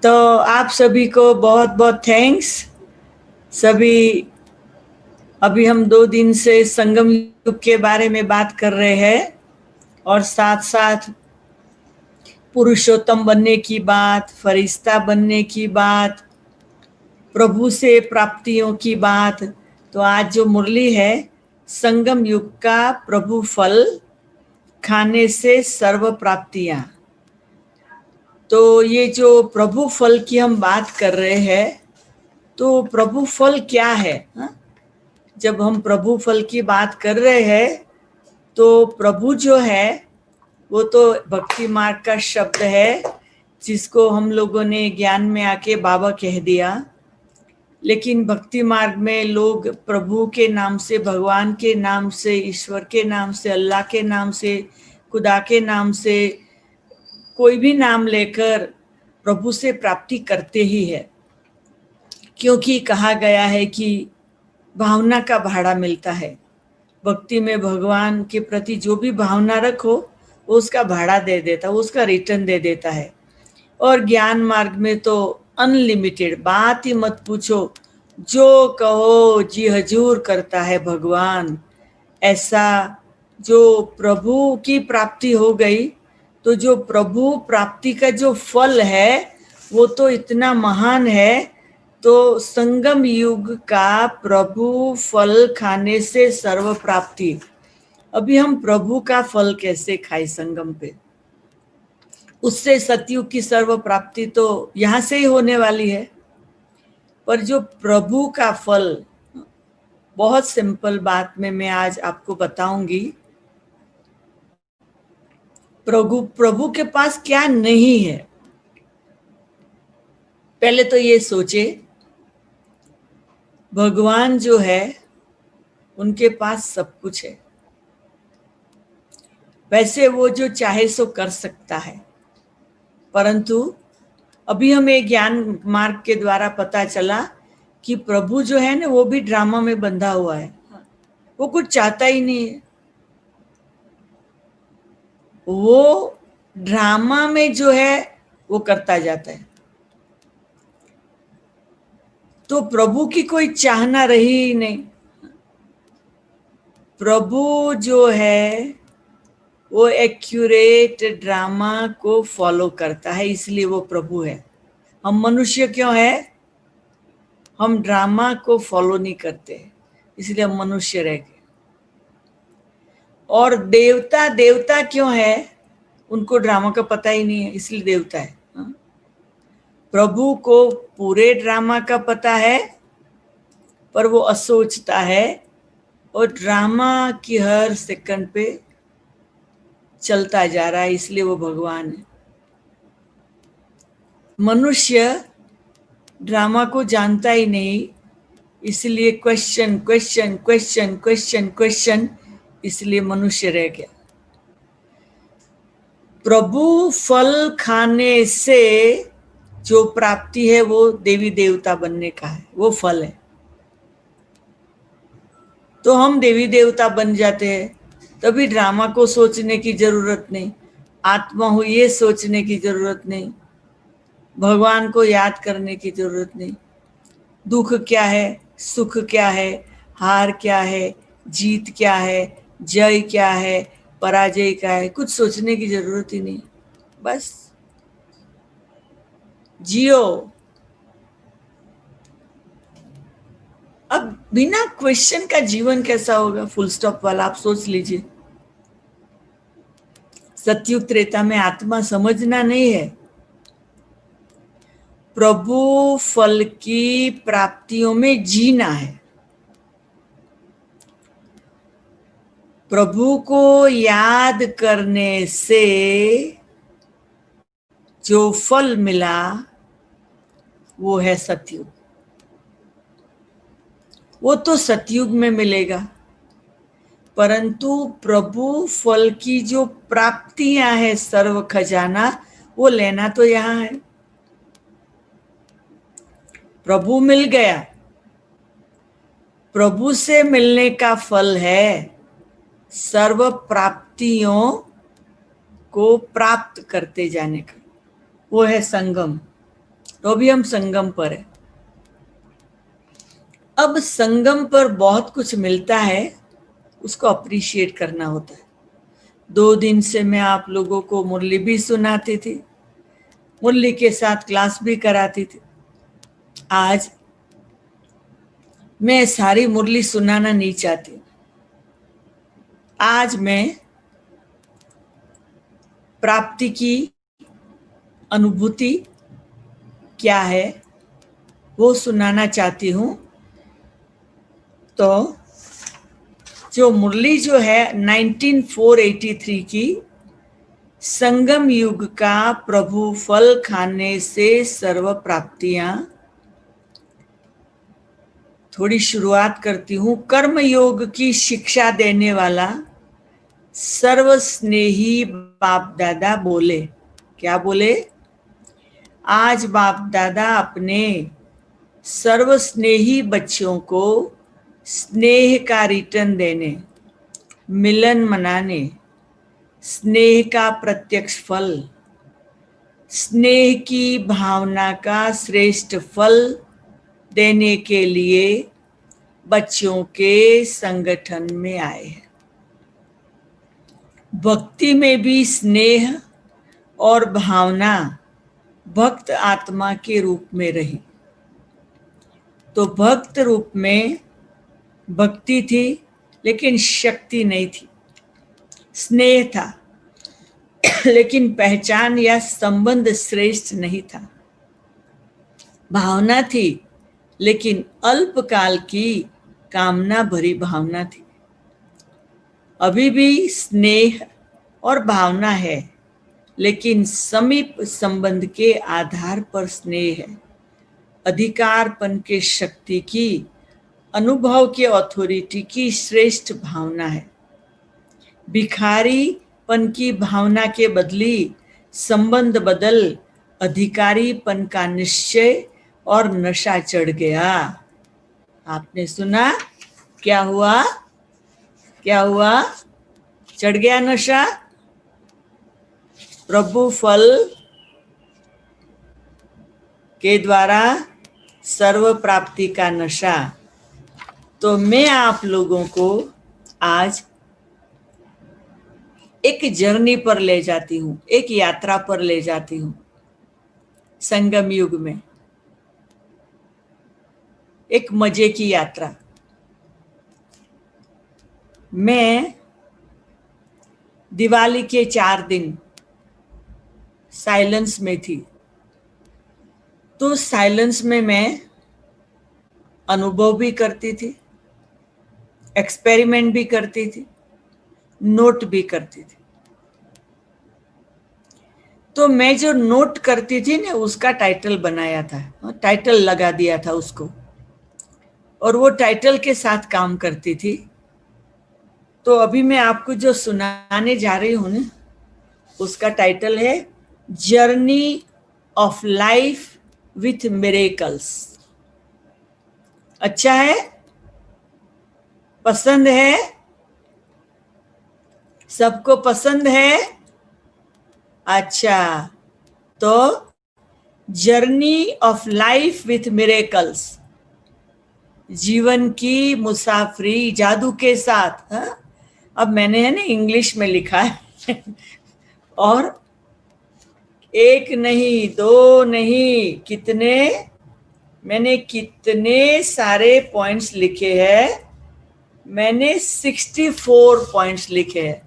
तो आप सभी को बहुत बहुत थैंक्स। सभी अभी हम 2 दिन से संगम युग के बारे में बात कर रहे हैं और साथ साथ पुरुषोत्तम बनने की बात, फरिश्ता बनने की बात, प्रभु से प्राप्तियों की बात। तो आज जो मुरली है, संगम युग का प्रभु फल खाने से सर्व प्राप्तियां। तो ये जो प्रभु फल की हम बात कर रहे हैं, तो प्रभु फल क्या है? जब हम प्रभु फल की बात कर रहे हैं तो प्रभु जो है वो तो भक्ति मार्ग का शब्द है, जिसको हम लोगों ने ज्ञान में आके बाबा कह दिया। लेकिन भक्ति मार्ग में लोग प्रभु के नाम से, भगवान के नाम से, ईश्वर के नाम से, अल्लाह के नाम से, खुदा के नाम से, कोई भी नाम लेकर प्रभु से प्राप्ति करते ही है, क्योंकि कहा गया है कि भावना का भाड़ा मिलता है। भक्ति में भगवान के प्रति जो भी भावना रखो वो उसका भाड़ा दे देता है, उसका रिटर्न दे देता है। और ज्ञान मार्ग में तो अनलिमिटेड, बात ही मत पूछो, जो कहो जी हजूर करता है भगवान। ऐसा जो प्रभु की प्राप्ति हो गई, तो जो प्रभु प्राप्ति का जो फल है वो तो इतना महान है। तो संगम युग का प्रभु फल खाने से सर्व प्राप्ति। अभी हम प्रभु का फल कैसे खाए संगम पे? उससे सतयुग की सर्व प्राप्ति तो यहां से ही होने वाली है। पर जो प्रभु का फल, बहुत सिंपल बात में मैं आज आपको बताऊंगी। प्रभु के पास क्या नहीं है? पहले तो ये सोचे, भगवान जो है उनके पास सब कुछ है। वैसे वो जो चाहे सो कर सकता है, परंतु अभी हमें ज्ञान मार्ग के द्वारा पता चला कि प्रभु जो है ना, वो भी ड्रामा में बंधा हुआ है। वो कुछ चाहता ही नहीं है। वो ड्रामा में जो है वो करता जाता है। तो प्रभु की कोई चाहना रही ही नहीं। प्रभु जो है वो एक्यूरेट ड्रामा को फॉलो करता है, इसलिए वो प्रभु है। हम मनुष्य क्यों है? हम ड्रामा को फॉलो नहीं करते, इसलिए हम मनुष्य रह गए। और देवता देवता क्यों है? उनको ड्रामा का पता ही नहीं है, इसलिए देवता है। प्रभु को पूरे ड्रामा का पता है, पर वो असोचता है और ड्रामा की हर सेकंड पे चलता जा रहा है, इसलिए वो भगवान है। मनुष्य ड्रामा को जानता ही नहीं, इसलिए question question question question question, इसलिए मनुष्य रह गया। प्रभु फल खाने से जो प्राप्ति है वो देवी देवता बनने का है, वो फल है। तो हम देवी देवता बन जाते हैं, तभी ड्रामा को सोचने की जरूरत नहीं, आत्मा हूं ये सोचने की जरूरत नहीं, भगवान को याद करने की जरूरत नहीं। दुख क्या है, सुख क्या है, हार क्या है, जीत क्या है, जय क्या है, पराजय क्या है, कुछ सोचने की जरूरत ही नहीं। बस जियो। अब बिना क्वेश्चन का जीवन कैसा होगा? फुल स्टॉप वाला आप सोच लीजिए। सतयुग त्रेता में आत्मा समझना नहीं है, प्रभु फल की प्राप्तियों में जीना है। प्रभु को याद करने से जो फल मिला वो है सतयुग। वो तो सतयुग में मिलेगा, परंतु प्रभु फल की जो प्राप्तियां है, सर्व खजाना, वो लेना तो यहां है। प्रभु मिल गया, प्रभु से मिलने का फल है सर्व प्राप्तियों को प्राप्त करते जाने का, वो है संगम। तो अभी हम संगम पर है। अब संगम पर बहुत कुछ मिलता है, उसको अप्रिशिएट करना होता है। 2 दिन से मैं आप लोगों को मुरली भी सुनाती थी, मुरली के साथ क्लास भी कराती थी। आज मैं सारी मुरली सुनाना नहीं चाहती। आज मैं प्राप्ति की अनुभूति क्या है वो सुनाना चाहती हूँ। तो जो मुरली जो है 19483 की, संगम युग का प्रभु फल खाने से सर्व प्राप्तियां, थोड़ी शुरुआत करती हूँ। कर्म योग की शिक्षा देने वाला सर्व स्नेही बाप दादा बोले। क्या बोले? आज बाप दादा अपने सर्व स्नेही बच्चों को स्नेह का रिटर्न देने, मिलन मनाने, स्नेह का प्रत्यक्ष फल, स्नेह की भावना का श्रेष्ठ फल देने के लिए बच्चों के संगठन में आए हैं। भक्ति में भी स्नेह और भावना भक्त आत्मा के रूप में रही। तो भक्त रूप में भक्ति थी, लेकिन शक्ति नहीं थी। स्नेह था, लेकिन पहचान या संबंध श्रेष्ठ नहीं था। भावना थी, लेकिन अल्पकाल की कामना भरी भावना थी। अभी भी स्नेह और भावना है, लेकिन समीप संबंध के आधार पर स्नेह है। अधिकारपन के शक्ति की, अनुभव के अथॉरिटी की श्रेष्ठ भावना है। भिखारीपन की भावना के बदली संबंध बदल अधिकारीपन का निश्चय और नशा चढ़ गया। आपने सुना क्या हुआ? क्या हुआ? चढ़ गया नशा। प्रभु फल के द्वारा सर्व प्राप्ति का नशा। तो मैं आप लोगों को आज एक जर्नी पर ले जाती हूँ, एक यात्रा पर ले जाती हूँ। संगम युग में एक मजे की यात्रा। मैं दिवाली के 4 दिन साइलेंस में थी। तो साइलेंस में मैं अनुभव भी करती थी, एक्सपेरिमेंट भी करती थी, नोट भी करती थी। तो मैं जो नोट करती थी ना, उसका टाइटल बनाया था, टाइटल लगा दिया था उसको, और वो टाइटल के साथ काम करती थी। तो अभी मैं आपको जो सुनाने जा रही हूँ ना, उसका टाइटल है journey of life with miracles. अच्छा है? पसंद है? सबको पसंद है? अच्छा, तो journey of life with miracles, जीवन की मुसाफरी जादू के साथ। हा? अब मैंने है ना इंग्लिश में लिखा है और 1 नहीं 2 नहीं, कितने, मैंने कितने सारे पॉइंट्स लिखे हैं। मैंने 64 पॉइंट्स लिखे हैं।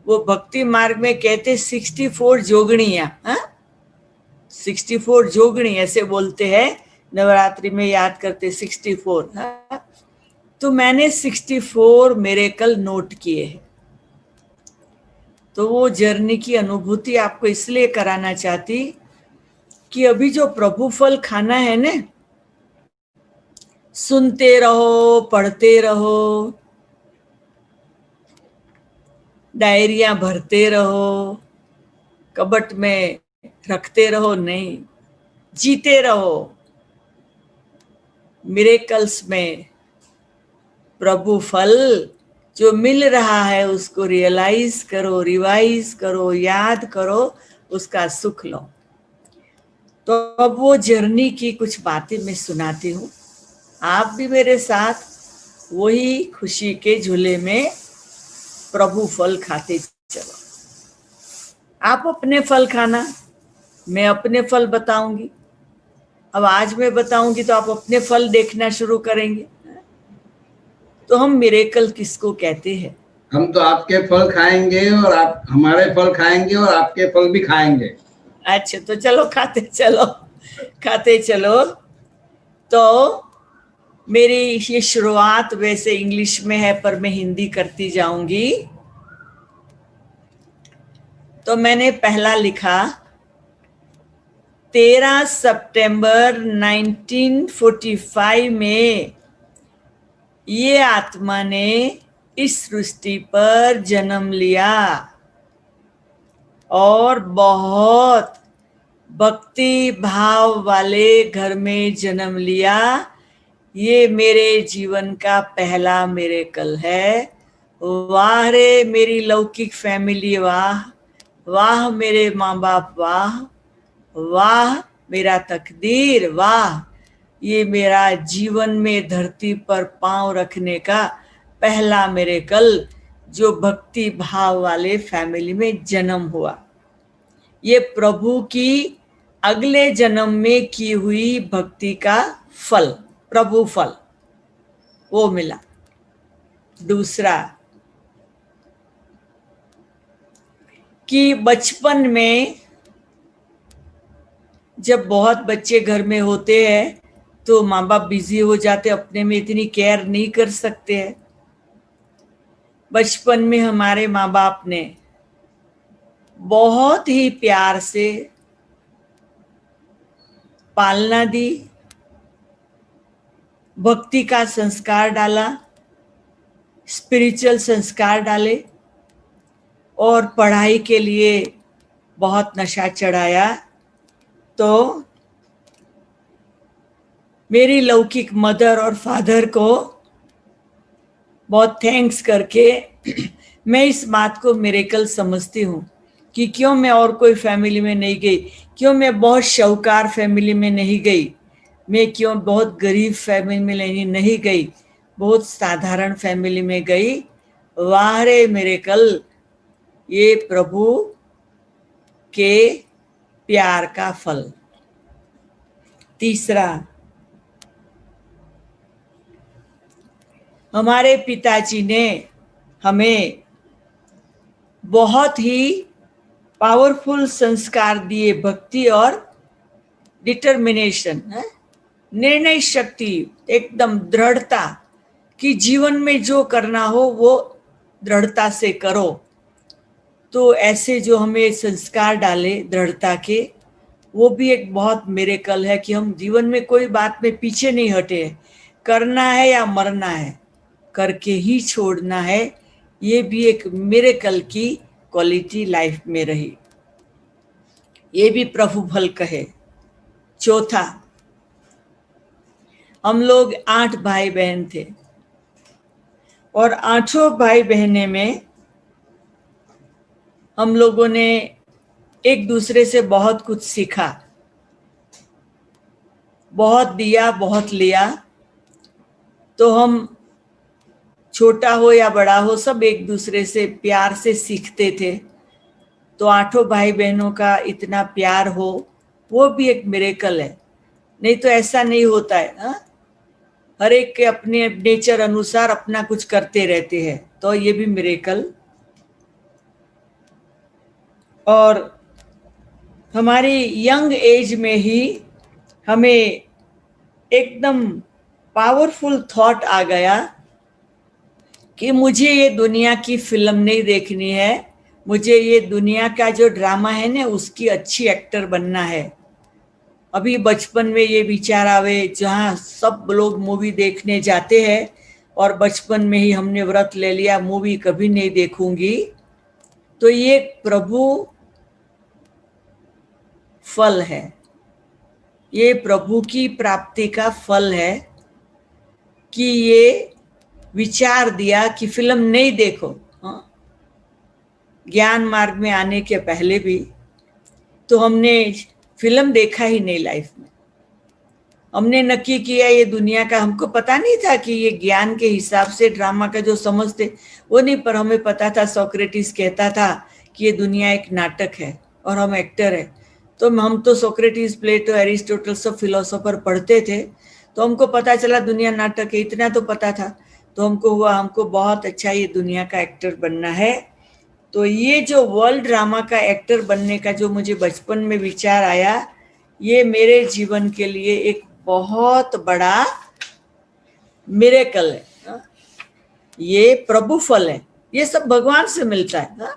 वो भक्ति मार्ग में कहते 64 जोगणियां। 64 जोगणी ऐसे बोलते हैं, नवरात्रि में याद करते 64। तो मैंने 64 मिरेकल नोट किए हैं। तो वो जर्नी की अनुभूति आपको इसलिए कराना चाहती कि अभी जो प्रभु फल खाना है ना, सुनते रहो, पढ़ते रहो, डायरियां भरते रहो, कबट में रखते रहो, नहीं, जीते रहो मिरेकल्स में। प्रभु फल जो मिल रहा है उसको रियलाइज करो, रिवाइज करो, याद करो, उसका सुख लो। तो अब वो जर्नी की कुछ बातें मैं सुनाती हूँ, आप भी मेरे साथ वही खुशी के झूले में प्रभु फल खाते चलो। आप अपने फल खाना, मैं अपने फल बताऊंगी। अब आज मैं बताऊंगी तो आप अपने फल देखना शुरू करेंगे। तो हम मिरेकल किसको कहते हैं? हम तो आपके फल खाएंगे और आप हमारे फल खाएंगे और आपके फल भी खाएंगे। अच्छा, तो चलो खाते चलो, खाते चलो। तो मेरी ये शुरुआत वैसे इंग्लिश में है, पर मैं हिंदी करती जाऊंगी। तो मैंने पहला लिखा 13 सितंबर 1945 में ये आत्मा ने इस सृष्टि पर जन्म लिया और बहुत भक्ति भाव वाले घर में जन्म लिया। ये मेरे जीवन का पहला मिरेकल है। वाह रे मेरी लौकिक फैमिली, वाह वाह मेरे माँ बाप, वाह वाह मेरा तकदीर, वाह ये मेरा जीवन में धरती पर पांव रखने का पहला मिरेकल, जो भक्ति भाव वाले फैमिली में जन्म हुआ। ये प्रभु की अगले जन्म में की हुई भक्ति का फल, प्रभु फल वो मिला। दूसरा कि बचपन में जब बहुत बच्चे घर में होते हैं तो माँ बाप बिजी हो जाते, अपने में इतनी केयर नहीं कर सकते हैं। बचपन में हमारे माँ बाप ने बहुत ही प्यार से पालना दी, भक्ति का संस्कार डाला, स्पिरिचुअल संस्कार डाले और पढ़ाई के लिए बहुत नशा चढ़ाया। तो मेरी लौकिक मदर और फादर को बहुत थैंक्स करके मैं इस बात को मिरेकल समझती हूँ कि क्यों मैं और कोई फैमिली में नहीं गई, क्यों मैं बहुत शाहूकार फैमिली में नहीं गई, मैं क्यों बहुत गरीब फैमिली में नहीं गई, बहुत साधारण फैमिली में गई। वाह रे मिरेकल, ये प्रभु के प्यार का फल। तीसरा, हमारे पिताजी ने हमें बहुत ही पावरफुल संस्कार दिए, भक्ति और डिटर्मिनेशन, निर्णय शक्ति, एकदम दृढ़ता कि जीवन में जो करना हो वो दृढ़ता से करो। तो ऐसे जो हमें संस्कार डाले दृढ़ता के, वो भी एक बहुत मिरेकल है कि हम जीवन में कोई बात में पीछे नहीं हटे, करना है या मरना है, करके ही छोड़ना है। ये भी एक मिरेकल की क्वालिटी लाइफ में रही, ये भी प्रभु फल कहे। चौथा, हम लोग 8 भाई बहन थे और 8 भाई बहने में हम लोगों ने एक दूसरे से बहुत कुछ सीखा, बहुत दिया बहुत लिया। तो हम छोटा हो या बड़ा हो सब एक दूसरे से प्यार से सीखते थे। तो 8 भाई बहनों का इतना प्यार हो, वो भी एक मिरेकल है। नहीं तो ऐसा नहीं होता है, हा? हर एक के अपने नेचर अनुसार अपना कुछ करते रहते हैं, तो ये भी मिरेकल। और हमारी यंग एज में ही हमें एकदम पावरफुल थॉट आ गया कि मुझे ये दुनिया की फिल्म नहीं देखनी है, मुझे ये दुनिया का जो ड्रामा है ना उसकी अच्छी एक्टर बनना है। अभी बचपन में ये विचार आवे, जहाँ सब लोग मूवी देखने जाते हैं और बचपन में ही हमने व्रत ले लिया मूवी कभी नहीं देखूंगी। तो ये प्रभु फल है, ये प्रभु की प्राप्ति का फल है कि ये विचार दिया कि फिल्म नहीं देखो। ज्ञान मार्ग में आने के पहले भी तो हमने फिल्म देखा ही नहीं लाइफ में। हमने नक्की किया ये दुनिया का, हमको पता नहीं था कि ये ज्ञान के हिसाब से ड्रामा का जो समझते वो नहीं, पर हमें पता था सोक्रेटिस कहता था कि ये दुनिया एक नाटक है और हम एक्टर है। तो हम तो सोक्रेटिस, प्लेटो, एरिस्टोटल सब फिलोसोफर पढ़ते थे, तो हमको पता चला दुनिया नाटक है, इतना तो पता था। तो हमको हुआ हमको बहुत अच्छा ये दुनिया का एक्टर बनना है। तो ये जो वर्ल्ड ड्रामा का एक्टर बनने का जो मुझे बचपन में विचार आया, ये मेरे जीवन के लिए एक बहुत बड़ा मिरेकल है। ये प्रभु फल है, ये सब भगवान से मिलता है।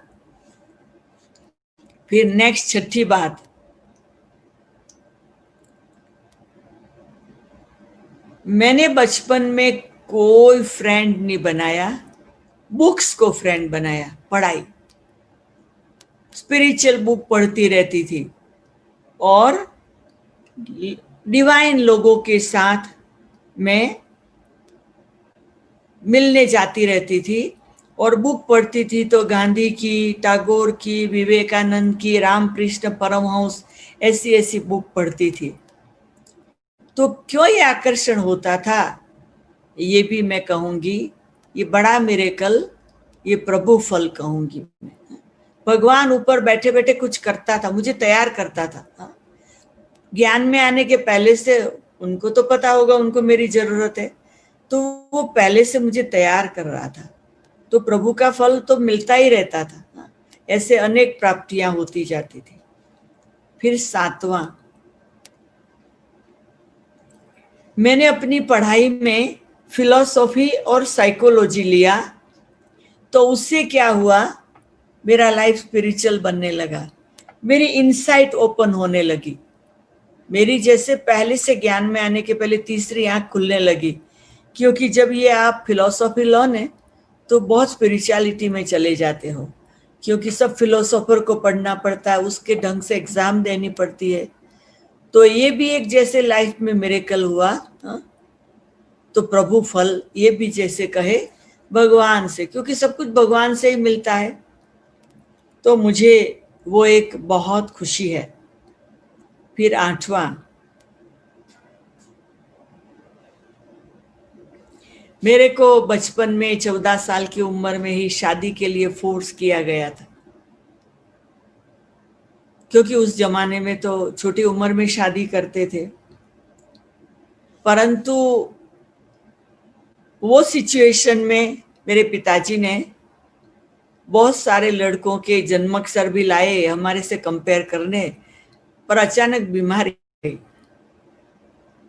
फिर नेक्स्ट छठी बात, मैंने बचपन में कोई फ्रेंड नहीं बनाया, बुक्स को फ्रेंड बनाया। पढ़ाई, स्पिरिचुअल बुक पढ़ती रहती थी और डिवाइन लोगों के साथ मैं मिलने जाती रहती थी और बुक पढ़ती थी। तो गांधी की, टैगोर की, विवेकानंद की, रामकृष्ण परमहंस, ऐसी ऐसी बुक पढ़ती थी। तो क्यों ये आकर्षण होता था, ये भी मैं कहूंगी, ये बड़ा मिरेकल, ये प्रभु फल कहूंगी मैं। भगवान ऊपर बैठे बैठे कुछ करता था, मुझे तैयार करता था। ज्ञान में आने के पहले से उनको तो पता होगा उनको मेरी जरूरत है, तो वो पहले से मुझे तैयार कर रहा था। तो प्रभु का फल तो मिलता ही रहता था। ऐसे अनेक प्राप्तियां होती जाती थी। फिर 7वां, मैंने अपनी पढ़ाई में फिलॉसफी और साइकोलॉजी लिया, तो उससे क्या हुआ, मेरा लाइफ स्पिरिचुअल बनने लगा, मेरी इनसाइट ओपन होने लगी। मेरी जैसे पहले से ज्ञान में आने के पहले तीसरी आंख खुलने लगी, क्योंकि जब ये आप फिलॉसफी लो ने तो बहुत स्पिरिचुअलिटी में चले जाते हो, क्योंकि सब फिलोसोफर को पढ़ना पड़ता है, उसके ढंग से एग्जाम देनी पड़ती है। तो ये भी एक जैसे लाइफ में मिरेकल हुआ। तो प्रभु फल ये भी जैसे कहे भगवान से, क्योंकि सब कुछ भगवान से ही मिलता है। तो मुझे वो एक बहुत खुशी है। फिर 8वां, मेरे को बचपन में 14 साल की उम्र में ही शादी के लिए फोर्स किया गया था, क्योंकि उस जमाने में तो छोटी उम्र में शादी करते थे। परंतु वो सिचुएशन में मेरे पिताजी ने बहुत सारे लड़कों के जन्माक्षर भी लाए हमारे से कंपेयर करने, पर अचानक बीमारी गई।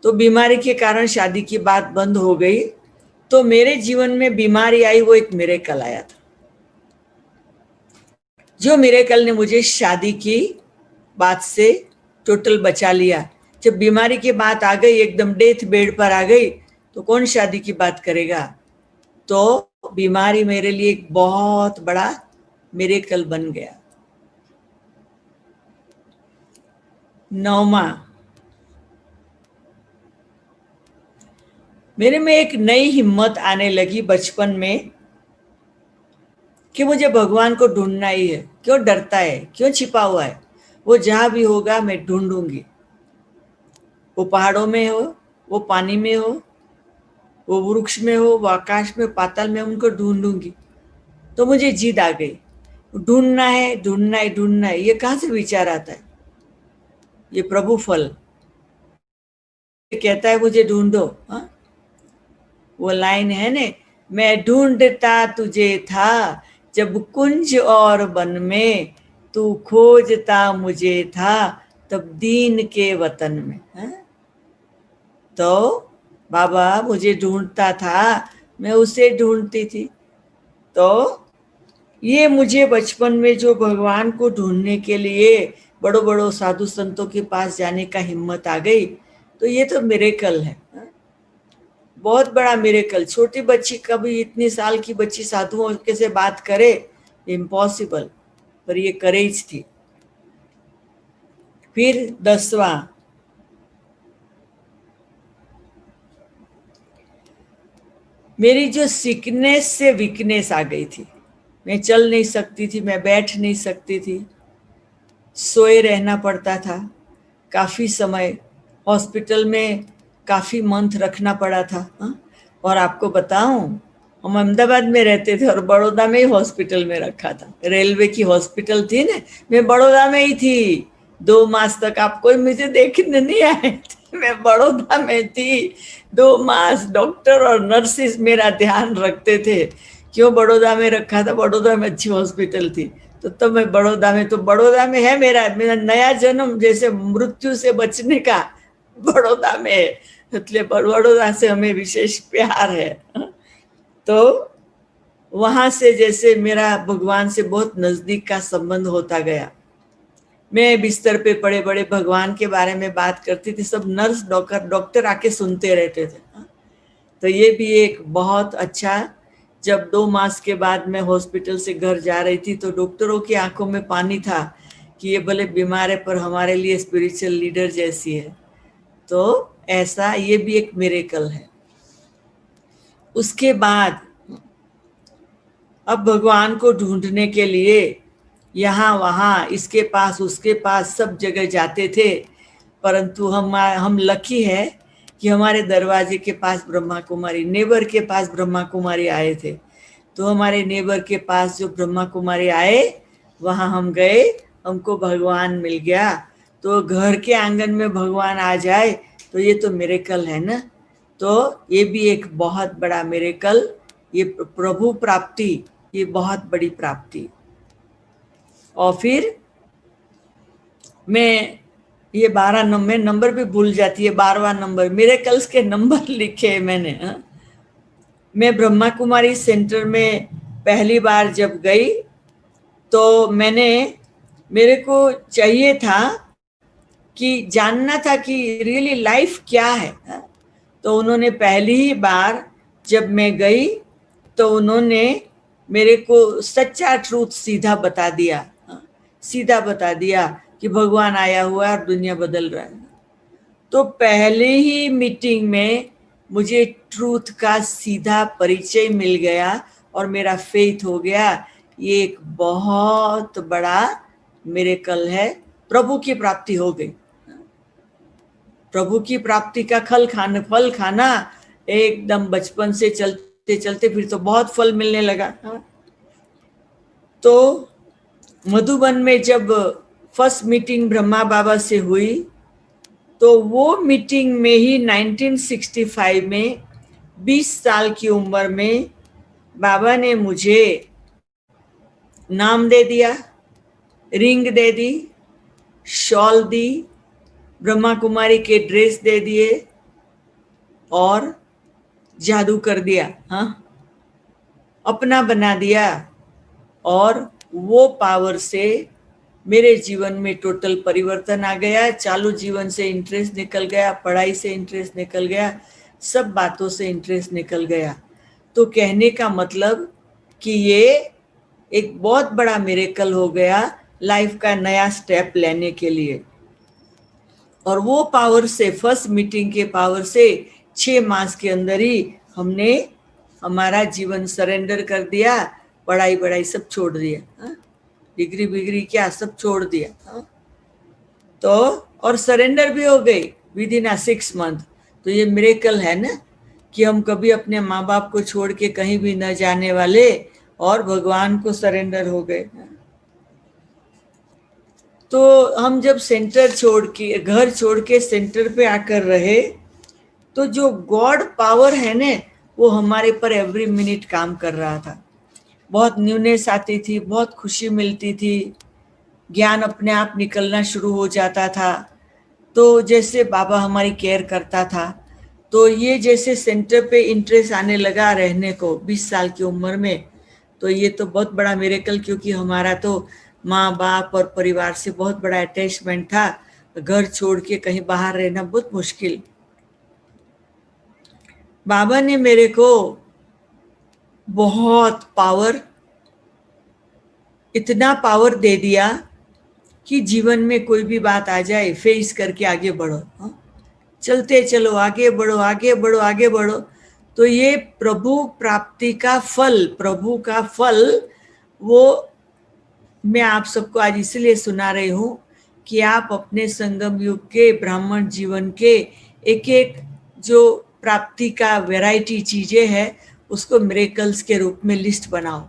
तो बीमारी के कारण शादी की बात बंद हो गई। तो मेरे जीवन में बीमारी आई, वो एक मिरेकल आया था, जो मिरेकल ने मुझे शादी की बात से टोटल बचा लिया। जब बीमारी की बात आ गई, एकदम डेथ बेड पर आ गई, तो कौन शादी की बात करेगा। तो बीमारी मेरे लिए एक बहुत बड़ा मिरेकल बन गया। 9वां, मेरे में एक नई हिम्मत आने लगी बचपन में कि मुझे भगवान को ढूंढना ही है। क्यों डरता है, क्यों छिपा हुआ है, वो जहां भी होगा मैं ढूंढूंगी। वो पहाड़ों में हो, वो पानी में हो, वो वृक्ष में हो, वो आकाश में, पाताल में, उनको ढूंढूंगी। तो मुझे जिद आ गई, ढूंढना है, ढूंढना है, ढूंढना है। ये कहां से विचार आता है, ये प्रभु फल कहता है मुझे ढूंढो। हाँ, वो लाइन है ने, मैं ढूंढता तुझे था जब कुंज और वन में, तू खोजता मुझे था तब दीन के वतन में। है? तो बाबा मुझे ढूंढता था, मैं उसे ढूंढती थी। तो ये मुझे बचपन में जो भगवान को ढूंढने के लिए बड़ों बड़ों साधु संतों के पास जाने का हिम्मत आ गई, तो ये तो मिरेकल है, बहुत बड़ा मिरेकल। छोटी बच्ची, कभी इतनी साल की बच्ची साधुओं के से बात करे, इम्पॉसिबल, पर ये करेज थी। फिर 10वां, मेरी जो सिकनेस से वीकनेस आ गई थी, मैं चल नहीं सकती थी, मैं बैठ नहीं सकती थी, सोए रहना पड़ता था। काफ़ी समय हॉस्पिटल में काफ़ी मंथ रखना पड़ा था। और आपको बताऊं, हम अहमदाबाद में रहते थे और बड़ौदा में ही हॉस्पिटल में रखा था। रेलवे की हॉस्पिटल थी ना, मैं बड़ौदा में ही थी 2 मास तक। आप कोई मुझे देखने नहीं आए थे, मैं बड़ौदा में थी 2 मास। डॉक्टर और नर्सिस मेरा ध्यान रखते थे। क्यों बड़ौदा में रखा था? बड़ौदा में अच्छी हॉस्पिटल थी। तो मैं बड़ौदा में, तो बड़ौदा में है मेरा नया जन्म, जैसे मृत्यु से बचने का बड़ौदा में है, इसलिए बड़ौदा से हमें विशेष प्यार है। तो वहां से जैसे मेरा भगवान से बहुत नजदीक का संबंध होता गया। मैं बिस्तर पे पड़े बड़े भगवान के बारे में बात करती थी, सब नर्स डॉक्टर आके सुनते रहते थे। तो ये भी एक बहुत अच्छा, जब 2 मास के बाद मैं हॉस्पिटल से घर जा रही थी तो डॉक्टरों की आंखों में पानी था कि ये भले बीमार है पर हमारे लिए स्पिरिचुअल लीडर जैसी है। तो ऐसा ये भी एक मिरेकल है। उसके बाद अब भगवान को ढूंढने के लिए यहाँ वहाँ, इसके पास उसके पास, सब जगह जाते थे, परंतु हम लकी है कि हमारे दरवाजे के पास ब्रह्मा कुमारी, नेबर के पास ब्रह्मा कुमारी आए थे। तो हमारे नेबर के पास जो ब्रह्मा कुमारी आए, वहाँ हम गए, हमको भगवान मिल गया। तो घर के आंगन में भगवान आ जाए तो ये तो मिरेकल है ना। तो ये भी एक बहुत बड़ा मिरेकल, ये प्रभु प्राप्ति, ये बहुत बड़ी प्राप्ति। और फिर मैं ये 12 नंबर, नंबर भी भूल जाती है, 12वां नंबर मिरेकल्स के नंबर लिखे मैंने। मैं ब्रह्मा कुमारी सेंटर में पहली बार जब गई तो मेरे को चाहिए था कि जानना था कि रियली लाइफ क्या है। तो उन्होंने पहली ही बार जब मैं गई तो उन्होंने मेरे को सच्चा ट्रूथ सीधा बता दिया, सीधा बता दिया कि भगवान आया हुआ है और दुनिया बदल रहा है। तो पहले ही मीटिंग में मुझे ट्रूथ का सीधा परिचय मिल गया और मेरा फेथ हो गया। ये एक बहुत बड़ा मिरेकल है, प्रभु की प्राप्ति हो गई। प्रभु की प्राप्ति का फल खाना एकदम बचपन से चलते चलते फिर तो बहुत फल मिलने लगा। तो मधुबन में जब फर्स्ट मीटिंग ब्रह्मा बाबा से हुई तो वो मीटिंग में ही 1965 में 20 साल की उम्र में बाबा ने मुझे नाम दे दिया, रिंग दे दी, शॉल दी, ब्रह्मा कुमारी के ड्रेस दे दिए और जादू कर दिया, हाँ, अपना बना दिया। और वो पावर से मेरे जीवन में टोटल परिवर्तन आ गया। चालू जीवन से इंटरेस्ट निकल गया, पढ़ाई से इंटरेस्ट निकल गया, सब बातों से इंटरेस्ट निकल गया। तो कहने का मतलब कि ये एक बहुत बड़ा मिरेकल हो गया लाइफ का नया स्टेप लेने के लिए। और वो पावर से, फर्स्ट मीटिंग के पावर से 6 मास के अंदर ही हमने हमारा जीवन सरेंडर कर दिया, पढ़ाई सब छोड़ दिया, डिग्री बिग्री क्या सब छोड़ दिया। तो और सरेंडर भी हो गई विद इन 6 मंथ। तो ये मिरेकल है ना कि हम कभी अपने माँ बाप को छोड़ के कहीं भी न जाने वाले और भगवान को सरेंडर हो गए। तो हम जब सेंटर छोड़ के, घर छोड़ के सेंटर पे आकर रहे तो जो गॉड पावर है ना वो हमारे पर एवरी मिनट काम कर रहा था। बहुत न्यूनेस आती थी, बहुत खुशी मिलती थी, ज्ञान अपने आप निकलना शुरू हो जाता था। तो जैसे बाबा हमारी केयर करता था, तो ये जैसे सेंटर पे इंटरेस्ट आने लगा रहने को 20 साल की उम्र में, तो ये तो बहुत बड़ा मिरेकल, क्योंकि हमारा तो माँ बाप और परिवार से बहुत बड़ा अटैचमेंट था। घर छोड़ के कहीं बाहर रहना बहुत मुश्किल। बाबा ने मेरे को बहुत पावर, इतना पावर दे दिया कि जीवन में कोई भी बात आ जाए फेस करके आगे बढ़ो, चलते चलो, आगे बढ़ो आगे बढ़ो आगे बढ़ो। तो ये प्रभु प्राप्ति का फल, प्रभु का फल, वो मैं आप सबको आज इसलिए सुना रही हूँ कि आप अपने संगम युग के ब्राह्मण जीवन के एक एक जो प्राप्ति का वैरायटी चीजें हैं उसको मिरेकल्स के रूप में लिस्ट बनाओ।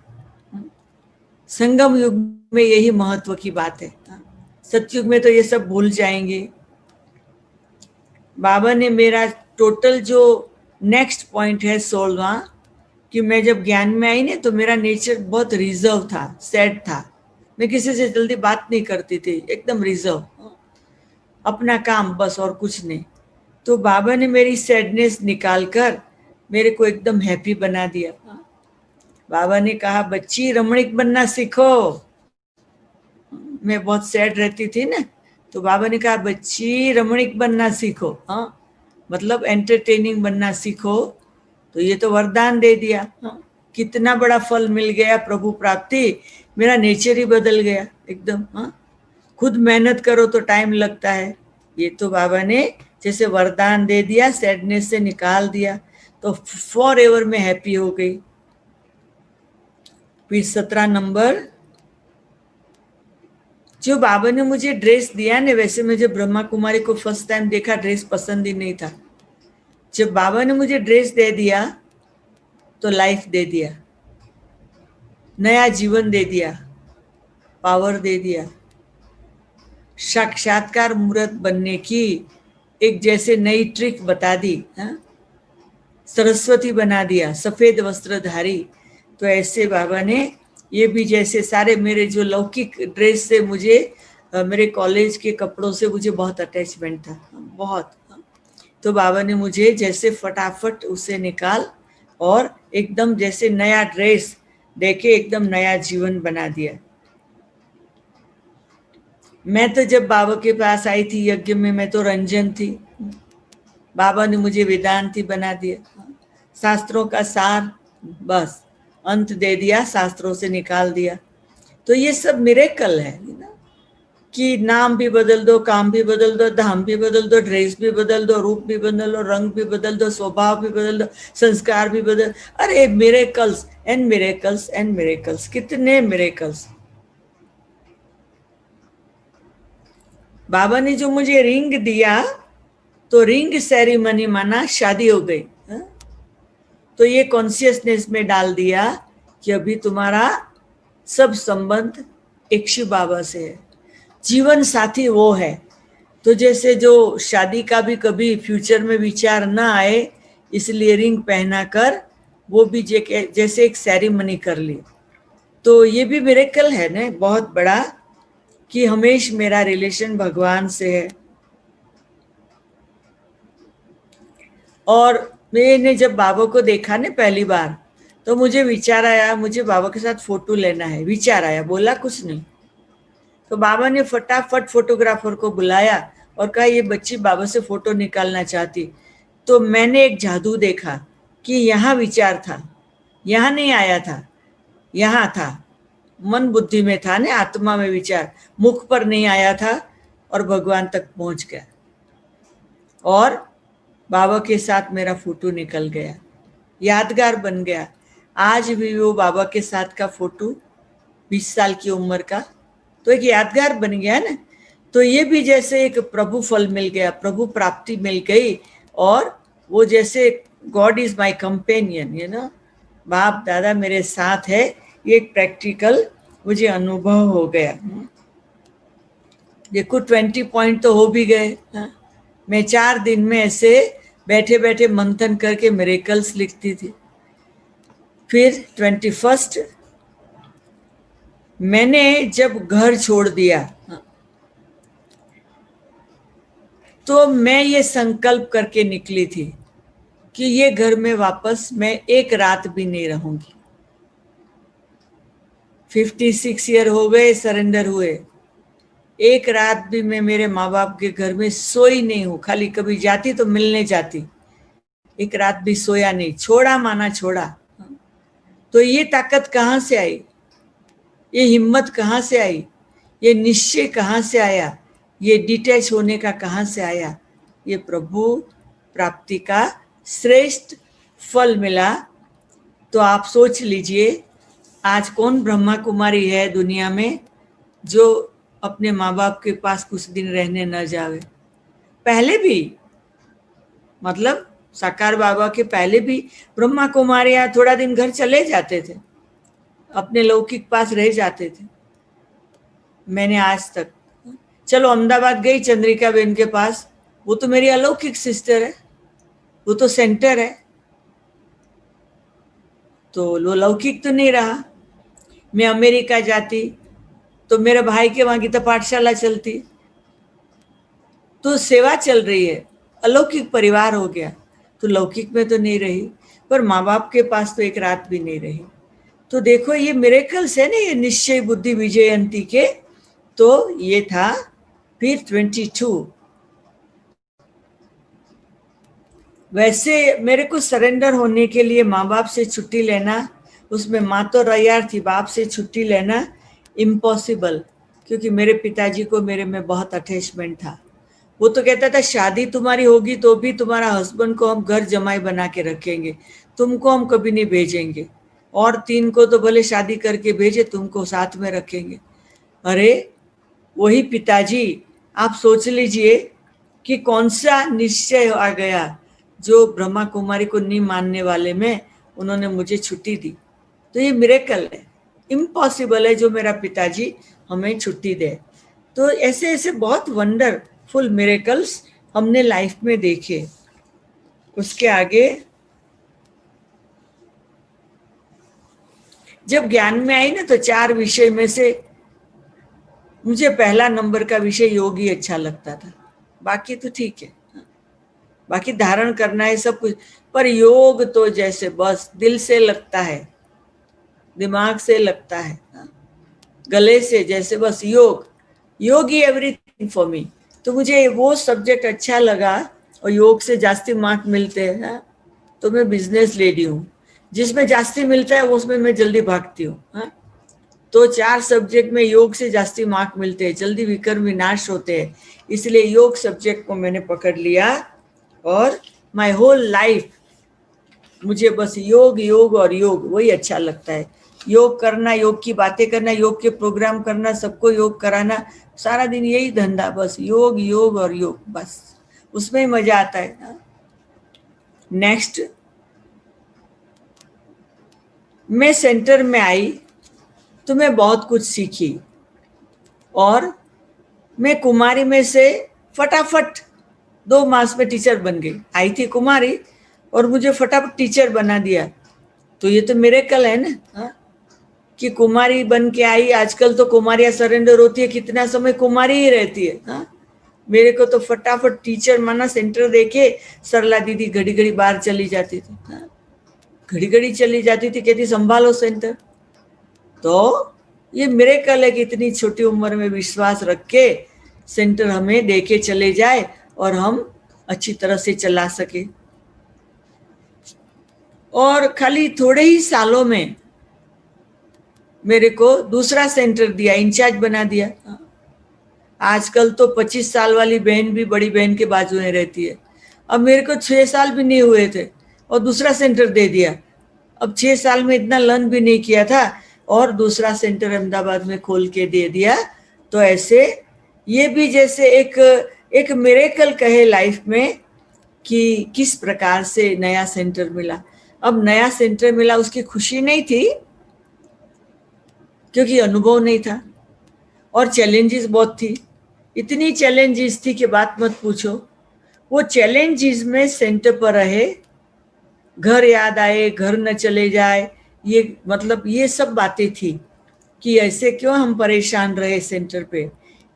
संगम युग में यही महत्व की बात है। सतयुग में तो ये सब भूल जाएंगे। बाबा ने मेरा टोटल जो नेक्स्ट पॉइंट है 16वां, कि मैं जब ज्ञान में आई ना तो मेरा नेचर बहुत रिजर्व था, सैड था। मैं किसी से जल्दी बात नहीं करती थी, एकदम रिजर्व, अपना काम बस और कुछ नहीं। तो बाबा ने मेरी सैडनेस निकाल कर मेरे को एकदम हैप्पी बना दिया। बाबा ने कहा बच्ची रमणीक बनना सीखो। मैं बहुत सैड रहती थी ना, तो बाबा ने कहा बच्ची रमणीक बनना सीखो। हाँ, मतलब एंटरटेनिंग बनना सीखो। तो ये तो वरदान दे दिया। हाँ, कितना बड़ा फल मिल गया, प्रभु प्राप्ति। मेरा नेचर ही बदल गया एकदम। हाँ, खुद मेहनत करो तो टाइम लगता है, ये तो बाबा ने जैसे वरदान दे दिया, सैडनेस से निकाल दिया, तो फॉर एवर में हैप्पी हो गई। फिर 17 नंबर, जो बाबा ने मुझे ड्रेस दिया ना, वैसे मुझे ब्रह्मा कुमारी को फर्स्ट टाइम देखा, ड्रेस पसंद ही नहीं था। जब बाबा ने मुझे ड्रेस दे दिया तो लाइफ दे दिया, नया जीवन दे दिया, पावर दे दिया, साक्षात्कार मूर्त बनने की एक जैसे नई ट्रिक बता दी। हाँ? सरस्वती बना दिया, सफेद वस्त्रधारी। तो ऐसे बाबा ने ये भी, जैसे सारे मेरे जो लौकिक ड्रेस से मुझे, मेरे कॉलेज के कपड़ों से मुझे बहुत अटैचमेंट था, बहुत। तो बाबा ने मुझे जैसे फटाफट उसे निकाल और एकदम जैसे नया ड्रेस देके एकदम नया जीवन बना दिया। मैं तो जब बाबा के पास आई थी यज्ञ में, मैं तो रंजन थी। बाबा ने मुझे वेदांती बना दिया, शास्त्रों का सार बस अंत दे दिया, शास्त्रों से निकाल दिया। तो ये सब मिरेकल है ना, कि नाम भी बदल दो, काम भी बदल दो, धाम भी बदल दो, ड्रेस भी बदल दो, रूप भी बदल दो, रंग भी बदल दो, स्वभाव भी बदल दो, संस्कार भी बदल। अरे miracles and miracles and miracles, कितने मिरेकल्स। बाबा ने जो मुझे रिंग दिया, तो रिंग सेरेमनी माना शादी हो गई। तो ये कॉन्शियसनेस में डाल दिया कि अभी तुम्हारा सब संबंध एक शिव बाबा से है, जीवन साथी वो है। तो जैसे जो शादी का भी कभी फ्यूचर में विचार ना आए, इसलिए रिंग पहना कर वो भी जैसे एक सेरेमनी कर ली। तो ये भी मिरेकल है ना बहुत बड़ा, कि हमेशा मेरा रिलेशन भगवान से है। और मैंने जब बाबा को देखा ना पहली बार, तो मुझे विचार आया मुझे बाबा के साथ फोटो लेना है। विचार आया, बोला कुछ नहीं। तो बाबा ने फटाफट फोटोग्राफर को बुलाया और कहा ये बच्ची बाबा से फोटो निकालना चाहती। तो मैंने एक जादू देखा कि यहाँ विचार था, यहाँ नहीं आया था, यहाँ था, मन बुद्धि में था ना, आत्मा में विचार, मुख पर नहीं आया था और भगवान तक पहुंच गया। और बाबा के साथ मेरा फोटो निकल गया, यादगार बन गया। आज भी वो बाबा के साथ का फोटो, 20 साल की उम्र का, तो एक यादगार बन गया ना। तो ये भी जैसे एक प्रभु फल मिल गया, प्रभु प्राप्ति मिल गई। और वो जैसे God is my companion, you know, बाप दादा मेरे साथ है, ये एक प्रैक्टिकल मुझे अनुभव हो गया। देखो 20 पॉइंट तो हो भी गए। मैं 4 दिन में ऐसे बैठे बैठे मंथन करके मिरेकल्स लिखती थी। फिर 21 मैंने जब घर छोड़ दिया, तो मैं ये संकल्प करके निकली थी कि ये घर में वापस मैं एक रात भी नहीं रहूंगी। 56 ईयर हो गए सरेंडर हुए, एक रात भी मैं मेरे माँ बाप के घर में सोई नहीं हूँ। खाली कभी जाती तो मिलने जाती, एक रात भी सोया नहीं, छोड़ा माना छोड़ा। तो ये ताकत कहाँ से आई, ये हिम्मत कहाँ से आई, ये निश्चय कहाँ से आया, ये डिटैच होने का कहाँ से आया? ये प्रभु प्राप्ति का श्रेष्ठ फल मिला। तो आप सोच लीजिए आज कौन ब्रह्मा कुमारी है दुनिया में जो अपने माँ बाप के पास कुछ दिन रहने न जावे। पहले भी मतलब साकार बाबा के पहले भी ब्रह्मा कुमारियां थोड़ा दिन घर चले जाते थे, अपने लौकिक पास रह जाते थे। मैंने आज तक, चलो अहमदाबाद गई चंद्रिका बेन के पास, वो तो मेरी अलौकिक सिस्टर है, वो तो सेंटर है, तो वो लौकिक तो नहीं रहा। मैं अमेरिका जाती तो मेरे भाई के वहां गीता पाठशाला चलती, तो सेवा चल रही है, अलौकिक परिवार हो गया, तो लौकिक में तो नहीं रही, पर माँ बाप के पास तो एक रात भी नहीं रही। तो देखो ये मिरेकल्स है ना, ये निश्चय बुद्धि विजयंती के। तो ये था फिर 22। वैसे मेरे को सरेंडर होने के लिए माँ बाप से छुट्टी लेना, उसमें माँ तो तैयार थी, बाप से छुट्टी लेना इम्पॉसिबल, क्योंकि मेरे पिताजी को मेरे में बहुत अटैचमेंट था। वो तो कहता था शादी तुम्हारी होगी तो भी तुम्हारा हस्बैंड को हम घर जमाई बना के रखेंगे, तुमको हम कभी नहीं भेजेंगे, और 3 को तो भले शादी करके भेजे, तुमको साथ में रखेंगे। अरे वही पिताजी, आप सोच लीजिए कि कौन सा निश्चय आ गया, जो ब्रह्मा कुमारी को नहीं मानने वाले में उन्होंने मुझे छुट्टी दी। तो ये मिरेकल है, इम्पॉसिबल है जो मेरा पिताजी हमें छुट्टी दे। तो ऐसे ऐसे बहुत वंडरफुल मिरेकल्स हमने लाइफ में देखे। उसके आगे जब ज्ञान में आई ना, तो 4 विषय में से मुझे पहला नंबर का विषय योग ही अच्छा लगता था। बाकी तो ठीक है, बाकी धारण करना है सब कुछ, पर योग तो जैसे बस दिल से लगता है, दिमाग से लगता है, गले से, जैसे बस योग, योग ही एवरीथिंग फॉर मी। तो मुझे वो सब्जेक्ट अच्छा लगा, और योग से जास्ती मार्क मिलते हैं, तो मैं बिजनेस लेडी हूँ, जिसमें जास्ती मिलता है उसमें मैं जल्दी भागती हूँ। तो 4 सब्जेक्ट में योग से जास्ती मार्क मिलते हैं, जल्दी विकर्म विनाश होते हैं, इसलिए योग सब्जेक्ट को मैंने पकड़ लिया, और माय होल लाइफ मुझे बस योग योग और योग, वही अच्छा लगता है। योग करना, योग की बातें करना, योग के प्रोग्राम करना, सबको योग कराना, सारा दिन यही धंधा, बस योग योग और योग, बस उसमें ही मजा आता है। नेक्स्ट, मैं सेंटर में आई तो मैं बहुत कुछ सीखी, और मैं कुमारी में से फटाफट 2 मास में टीचर बन गई। आई थी कुमारी और मुझे फटाफट टीचर बना दिया। तो ये तो मिरेकल है ना, कि कुमारी बन के आई। आजकल तो कुमारियां सरेंडर होती है, कितना समय कुमारी ही रहती है। मेरे को तो फटाफट टीचर माना, सेंटर देखे, सरला दीदी घड़ी घड़ी बाहर चली जाती थी, घड़ी घड़ी चली जाती थी, कहती संभालो सेंटर। तो ये मिरेकल है कि इतनी छोटी उम्र में विश्वास रख के सेंटर हमें देके चले जाए, और हम अच्छी तरह से चला सके। और खाली थोड़े ही सालों में मेरे को दूसरा सेंटर दिया, इंचार्ज बना दिया। आजकल तो 25 साल वाली बहन भी बड़ी बहन के बाजू में रहती है। अब मेरे को 6 साल भी नहीं हुए थे और दूसरा सेंटर दे दिया। अब 6 साल में इतना लर्न भी नहीं किया था, और दूसरा सेंटर अहमदाबाद में खोल के दे दिया। तो ऐसे ये भी जैसे एक मिरेकल कहे लाइफ में, कि किस प्रकार से नया सेंटर मिला। अब नया सेंटर मिला, उसकी खुशी नहीं थी क्योंकि अनुभव नहीं था, और चैलेंजेस बहुत थी, इतनी चैलेंजेस थी कि बात मत पूछो। वो चैलेंजेस में सेंटर पर रहे, घर याद आए, घर न चले जाए, ये मतलब ये सब बातें थी कि ऐसे क्यों हम परेशान रहे सेंटर पे।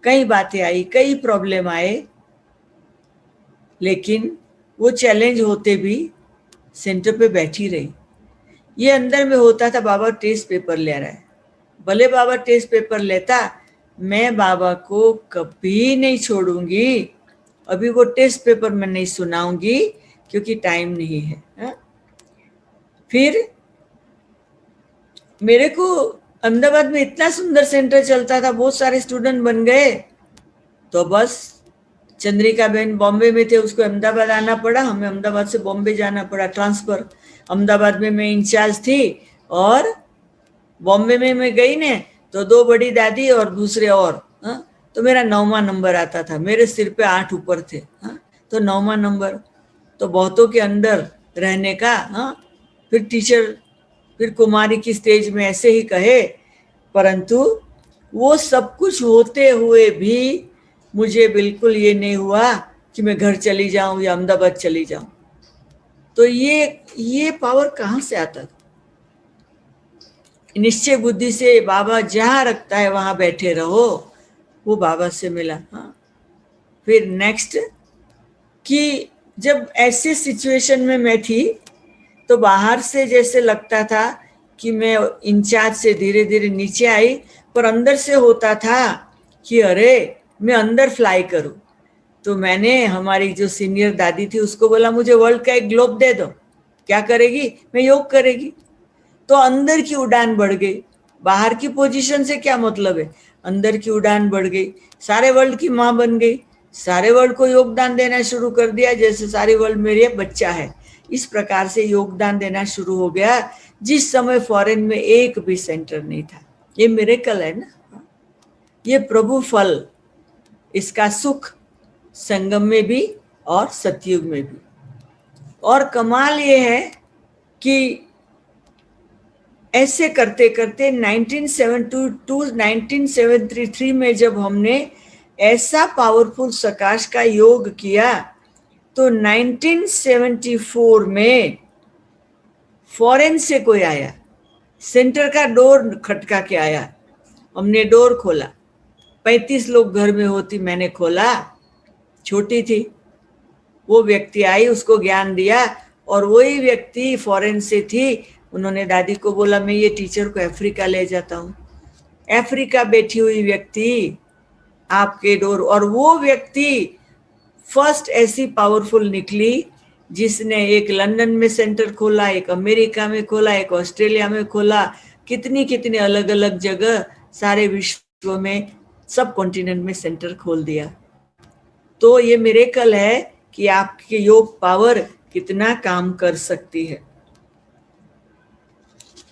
कई बातें आई, कई प्रॉब्लम आए, लेकिन वो चैलेंज होते भी सेंटर पे बैठी रही। ये अंदर में होता था, बाबा टेस्ट पेपर ले रहा है, भले बाबा टेस्ट पेपर लेता, मैं बाबा को कभी नहीं छोड़ूंगी। अभी वो टेस्ट पेपर में नहीं सुनाऊंगी क्योंकि टाइम नहीं है। फिर मेरे को अहमदाबाद में इतना सुंदर सेंटर चलता था, बहुत सारे स्टूडेंट बन गए, तो बस चंद्रिका बहन बॉम्बे में थे, उसको अहमदाबाद आना पड़ा, हमें अहमदाबाद से बॉम्बे जाना पड़ा, ट्रांसफर। अहमदाबाद में मैं इंचार्ज थी, और बॉम्बे में मैं गई ने तो 2 बड़ी दादी और दूसरे और तो मेरा 9वां नंबर आता था, मेरे सिर पे 8 ऊपर थे। हाँ, तो 9वां नंबर तो बहुतों के अंदर रहने का। हाँ, फिर टीचर, फिर कुमारी की स्टेज में ऐसे ही कहे, परंतु वो सब कुछ होते हुए भी मुझे बिल्कुल ये नहीं हुआ कि मैं घर चली जाऊं या अहमदाबाद चली जाऊं। तो ये पावर कहाँ से आता था? निश्चय बुद्धि से बाबा जहां रखता है वहां बैठे रहो, वो बाबा से मिला। हाँ, फिर नेक्स्ट कि जब ऐसे सिचुएशन में मैं थी तो बाहर से जैसे लगता था कि मैं इंचार्ज से धीरे धीरे नीचे आई, पर अंदर से होता था कि अरे मैं अंदर फ्लाई करूं। तो मैंने हमारी जो सीनियर दादी थी उसको बोला, मुझे वर्ल्ड का एक ग्लोब दे दो। क्या करेगी? मैं योग करेगी। तो अंदर की उड़ान बढ़ गई। बाहर की पोजीशन से क्या मतलब है, अंदर की उड़ान बढ़ गई। सारे वर्ल्ड की माँ बन गई, सारे वर्ल्ड को योगदान देना शुरू कर दिया, जैसे सारी वर्ल्ड मेरे बच्चा है। इस प्रकार से योगदान देना शुरू हो गया, जिस समय फॉरेन में एक भी सेंटर नहीं था। ये मिरेकल है ना, ये प्रभु फल, इसका सुख संगम में भी और सतयुग में भी। और कमाल ये है कि ऐसे करते करते 1972 1973 में जब हमने ऐसा पावरफुल सकाश का योग किया, तो 1974 में फॉरेन से कोई आया, सेंटर का डोर खटका के आया। हमने डोर खोला, 35 लोग घर में होती, मैंने खोला, छोटी थी। वो व्यक्ति आई, उसको ज्ञान दिया, और वही व्यक्ति फॉरेन से थी। उन्होंने दादी को बोला, मैं ये टीचर को अफ्रीका ले जाता हूँ। अफ्रीका बैठी हुई व्यक्ति आपके डोर, और वो व्यक्ति फर्स्ट ऐसी पावरफुल निकली जिसने एक लंदन में सेंटर खोला, एक अमेरिका में खोला, एक ऑस्ट्रेलिया में खोला, कितनी कितनी अलग अलग जगह, सारे विश्व में, सब कॉन्टिनेंट में सेंटर खोल दिया। तो ये मिरेकल है कि आपके योग पावर कितना काम कर सकती है।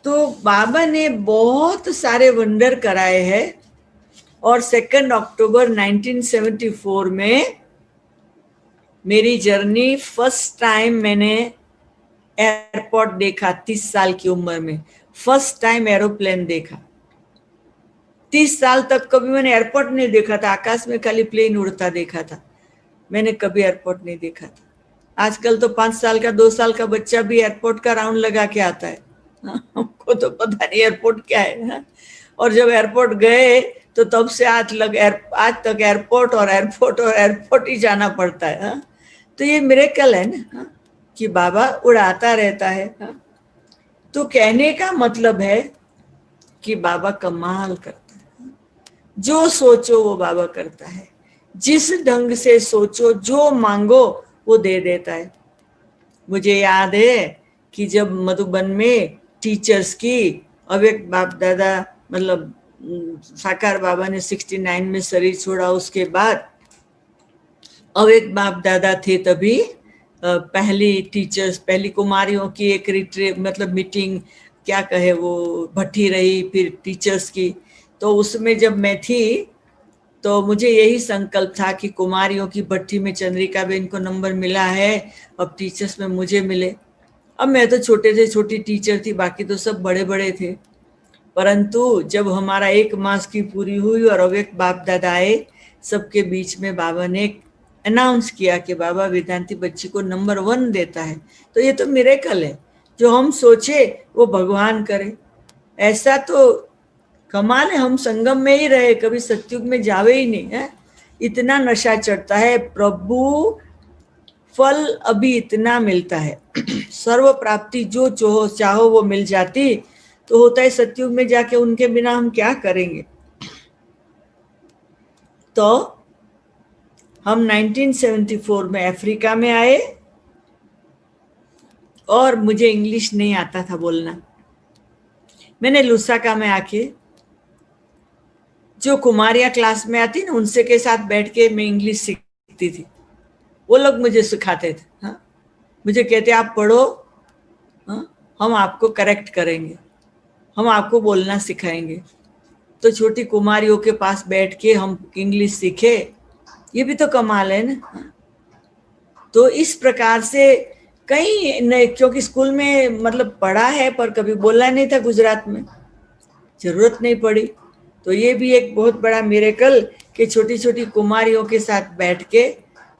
तो बाबा ने बहुत सारे वंडर कराए हैं, और 2 अक्टूबर 1974 में मेरी जर्नी, फर्स्ट टाइम मैंने एयरपोर्ट देखा। 30 साल की उम्र में फर्स्ट टाइम एरोप्लेन देखा। 30 साल तक कभी मैंने एयरपोर्ट नहीं देखा था, आकाश में खाली प्लेन उड़ता देखा था, मैंने कभी एयरपोर्ट नहीं देखा था। आजकल तो 5 साल का 2 साल का बच्चा भी एयरपोर्ट का राउंड लगा के आता है। हमको तो पता नहीं एयरपोर्ट क्या है। और जब एयरपोर्ट गए तो तब से आज तक एयरपोर्ट और एयरपोर्ट और एयरपोर्ट ही जाना पड़ता है। तो ये मिरेकल है ना, कि बाबा उड़ाता रहता है। तो कहने का मतलब है कि बाबा कमाल करता है, जो सोचो वो बाबा करता है, जिस ढंग से सोचो, जो मांगो वो दे देता है। मुझे याद है कि जब मधुबन में टीचर्स की अव्यक्त बाप दादा, मतलब साकार बाबा ने 69 में शरीर छोड़ा, उसके बाद अव्यक्त बाप दादा थे, तभी पहली टीचर्स, पहली कुमारियों की एक रिट्रीट, मतलब मीटिंग क्या कहे वो, भट्टी रही, फिर टीचर्स की। तो उसमें जब मैं थी तो मुझे यही संकल्प था कि कुमारियों की भट्टी में चंद्रिका बेन को नंबर मिला है, अब टीचर्स में मुझे मिले। अब मैं तो छोटे से छोटी टीचर थी, बाकी तो सब बड़े बड़े थे। परंतु जब हमारा 1 मास की पूरी हुई और अव्यक्त बाप दादा आए, सबके बीच में बाबा ने अनाउंस किया कि बाबा वेदांती बच्ची को नंबर 1 देता है। तो ये तो मिरेकल है, जो हम सोचे वो भगवान करे। ऐसा तो कमाल है, हम संगम में ही रहे, कभी सतयुग में जावे ही नहीं है। इतना नशा चढ़ता है, प्रभु फल अभी इतना मिलता है। सर्व प्राप्ति जो चाहो वो मिल जाती, तो होता है सतयुग में जाके उनके बिना हम क्या करेंगे। तो हम 1974 में अफ्रीका में आए, और मुझे इंग्लिश नहीं आता था बोलना। मैंने लुसाका में आके, जो कुमारियां क्लास में आती ना, उनसे के साथ बैठ के मैं इंग्लिश सीखती थी। वो लोग मुझे सिखाते थे। हाँ, मुझे कहते आप पढ़ो, हाँ, हम आपको करेक्ट करेंगे, हम आपको बोलना सिखाएंगे। तो छोटी कुमारियों के पास बैठ के हम इंग्लिश सीखे, ये भी तो कमाल है ना। तो इस प्रकार से कई नहीं, क्योंकि स्कूल में मतलब पढ़ा है पर कभी बोला नहीं था गुजरात में, जरूरत नहीं पड़ी। तो ये भी एक बहुत बड़ा मिरेकल कि छोटी छोटी कुमारियों के साथ बैठ के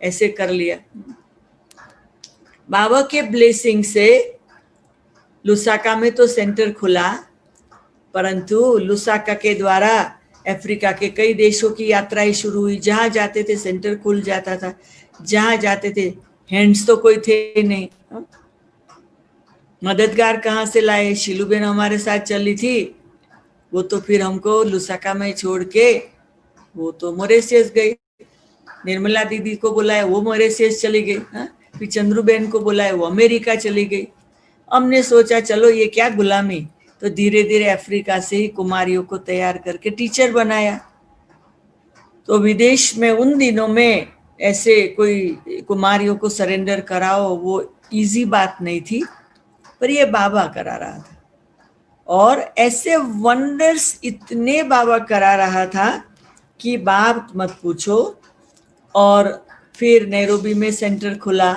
ऐसे कर लिया। बाबा के ब्लेसिंग से लुसाका में तो सेंटर खुला, परंतु लुसाका के द्वारा अफ्रीका के कई देशों की यात्राएं शुरू हुई। जहां जाते थे सेंटर खुल जाता था, जहां जाते थे हैंड्स तो कोई थे नहीं। मददगार कहाँ से लाए? शीलूबेन हमारे साथ चली थी, वो तो फिर हमको लुसाका में छोड़ के वो तो मॉरिशस गई। निर्मला दीदी को बुलाया, वो मॉरिशस चली गई। फिर चंद्रूबेन को बुलाया, वो अमेरिका चली गई। हमने सोचा चलो ये क्या गुलामी, तो धीरे धीरे अफ्रीका से ही कुमारियों को तैयार करके टीचर बनाया। तो विदेश में उन दिनों में ऐसे कोई कुमारियों को सरेंडर कराओ वो इजी बात नहीं थी, पर ये बाबा करा रहा था। और ऐसे वंडर्स इतने बाबा करा रहा था कि बात मत पूछो। और फिर नैरोबी में सेंटर खुला।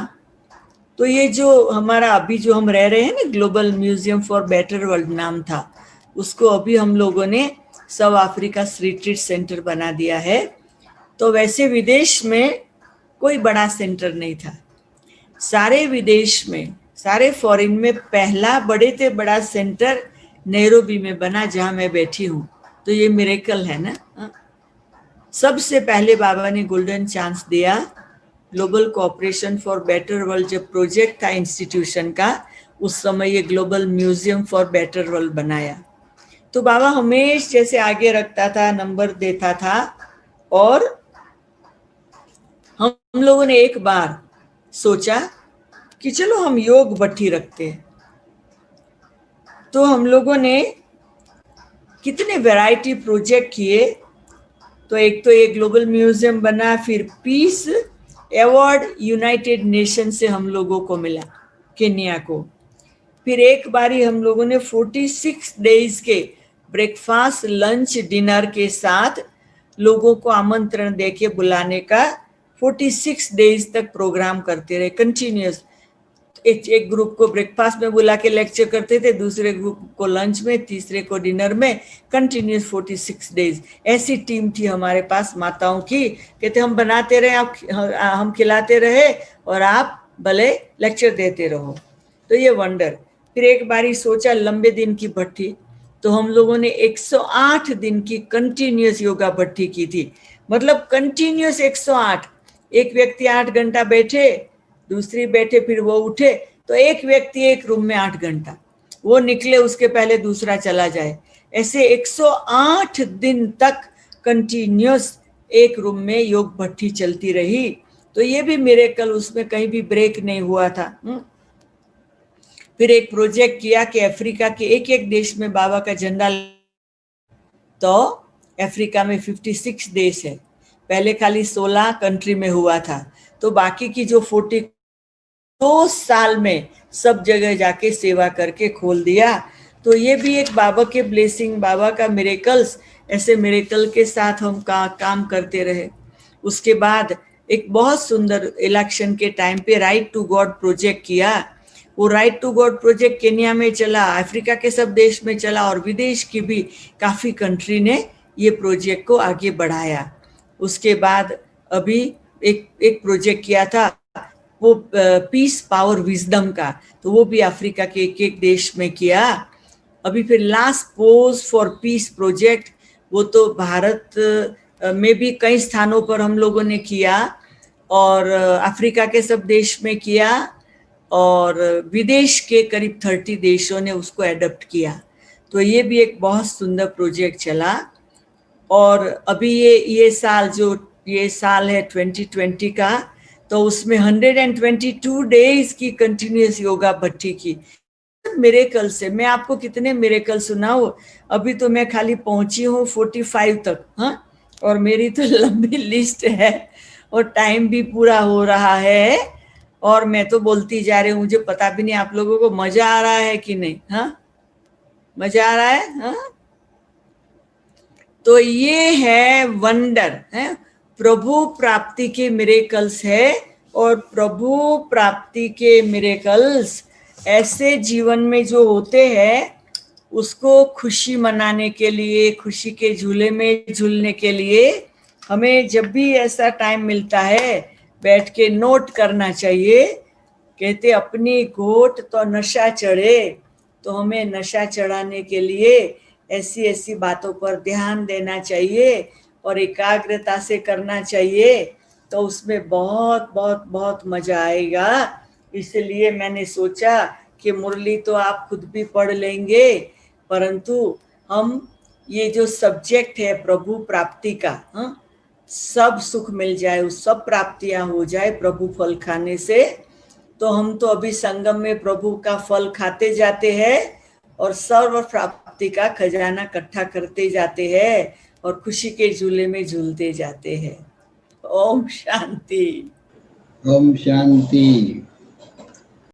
तो ये जो हमारा अभी जो हम रह रहे हैं ना, global museum for better world नाम था, उसको अभी हम लोगों ने साउथ अफ्रीका रिट्रीट सेंटर बना दिया है। तो वैसे विदेश में कोई बड़ा सेंटर नहीं था। सारे विदेश में, सारे फॉरेन में पहला बड़े से बड़ा सेंटर नैरोबी में बना, जहां मैं बैठी हूँ। तो ये मिरेकल है ना। सबसे पहले बाबा ने गोल्डन चांस दिया। Global cooperation for better world जब प्रोजेक्ट था इंस्टीट्यूशन का, उस समय ये global museum for better world बनाया। तो बाबा हमेशा जैसे आगे रखता था, नंबर देता था। और हम लोगों ने एक बार सोचा कि चलो हम योग भट्ठी रखते हैं। तो हम लोगों ने कितने वैरायटी प्रोजेक्ट किए। तो एक तो ये ग्लोबल म्यूजियम बना, फिर पीस अवार्ड यूनाइटेड नेशन से हम लोगों को मिला, केन्या को। फिर एक बारी हम लोगों ने 46 डेज के ब्रेकफास्ट लंच डिनर के साथ लोगों को आमंत्रण देके बुलाने का 46 डेज तक प्रोग्राम करते रहे कंटिन्यूस। एक ग्रुप को ब्रेकफास्ट में बुला के लेक्चर करते थे, दूसरे ग्रुप को लंच में, तीसरे को डिनर में, कंटिन्यूस 46 डेज। ऐसी टीम थी हमारे पास माताओं की, कहते हम बनाते रहे, आप हम खिलाते रहे और आप भले लेक्चर देते रहो। तो ये वंडर। फिर एक बारी सोचा लंबे दिन की भट्ठी, तो हम लोगों ने 108 दिन की कंटिन्यूस योगा भट्ठी की थी। मतलब कंटिन्यूस 108। एक व्यक्ति 8 घंटा बैठे, दूसरी बैठे, फिर वो उठे, तो एक व्यक्ति एक रूम में 8 घंटा, वो निकले उसके पहले दूसरा चला जाए। ऐसे 108 दिन तक कंटिन्यूस एक रूम में योग भट्ठी चलती रही। तो ये भी मिरेकल, उसमें कहीं भी ब्रेक नहीं हुआ था। फिर एक प्रोजेक्ट किया कि अफ्रीका के एक एक देश में बाबा का झंडा। तो अफ्रीका में 56 देश है, पहले खाली 16 कंट्री में हुआ था। तो बाकी की जो 42 साल में सब जगह जाके सेवा करके खोल दिया। तो ये भी एक बाबा के ब्लेसिंग, बाबा का मिरेकल्स। ऐसे मिरेकल के साथ हम काम करते रहे। उसके बाद एक बहुत सुंदर इलेक्शन के टाइम पे राइट टू गॉड प्रोजेक्ट किया। वो right to god project Kenya में चला, अफ्रीका के सब देश में चला, और विदेश की भी काफी कंट्री ने ये प्रोजेक्ट को आगे बढ़ाया। उसके बाद अभी एक प्रोजेक्ट किया था वो पीस पावर विजडम का, तो वो भी अफ्रीका के एक एक देश में किया। अभी फिर last pose for piece project, वो तो भारत में भी कई स्थानों पर हम लोगों ने किया, और अफ्रीका के सब देश में किया, और विदेश के करीब 30 देशों ने उसको एडॉप्ट किया। तो ये भी एक बहुत सुंदर प्रोजेक्ट चला। और अभी ये साल जो ये साल है 2020 का, तो उसमें 122 डेज की कंटिन्यूस योगा भट्ठी की। मिरेकल से मैं आपको कितने मिरेकल सुनाऊं। अभी तो मैं खाली पहुंची हूँ 45 तक। हाँ, और मेरी तो लंबी लिस्ट है, और टाइम भी पूरा हो रहा है, और मैं तो बोलती जा रही हूँ। मुझे पता भी नहीं आप लोगों को मजा आ रहा है कि नहीं। हाँ, मजा आ रहा है। हाँ, तो ये है वंडर है, प्रभु प्राप्ति के मिरेकल्स है। और प्रभु प्राप्ति के मिरेकल्स ऐसे जीवन में जो होते हैं, उसको खुशी मनाने के लिए, खुशी के झूले में झूलने के लिए हमें जब भी ऐसा टाइम मिलता है बैठ के नोट करना चाहिए। कहते अपनी घोट तो नशा चढ़े, तो हमें नशा चढ़ाने के लिए ऐसी ऐसी बातों पर ध्यान देना चाहिए और एकाग्रता से करना चाहिए, तो उसमें बहुत बहुत बहुत मजा आएगा। इसलिए मैंने सोचा कि मुरली तो आप खुद भी पढ़ लेंगे, परंतु हम ये जो सब्जेक्ट है प्रभु प्राप्ति का, सब सुख मिल जाए, उस सब प्राप्तियां हो जाए प्रभु फल खाने से। तो हम तो अभी संगम में प्रभु का फल खाते जाते हैं और सर्व प्राप्ति का खजाना इकट्ठा करते जाते हैं और खुशी के झूले में झूलते जाते हैं। ओम शांति। ओम शांति।